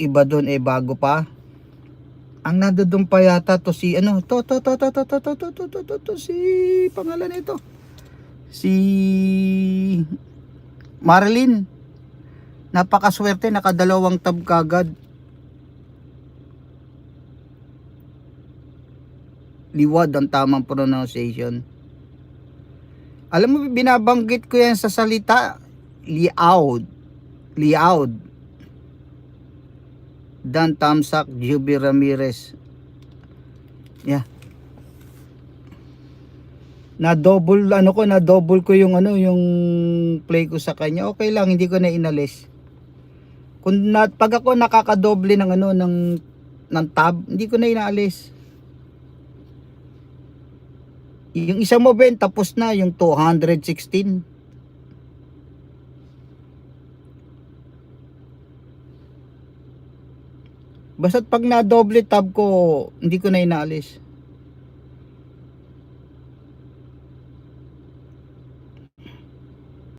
iba doon eh bago pa. Ang nandoon pa yata to si ano, to si pangalan nito. Si Marilyn. Napakaswerte, nakadalawang tab kagad. Liwad ang tamang pronunciation. Alam mo, binabanggit ko yan sa salita. Liaud. Dan Tamsak, Juby Ramirez. Yeah. Na double ko yung yung play ko sa kanya. Okay lang, hindi ko na inalis. Pag ako nakakadoble ng ng tab, hindi ko na inaalis. Yung isang mo Ben, tapos na yung 216. Basta't pag na double tab ko, hindi ko na inaalis.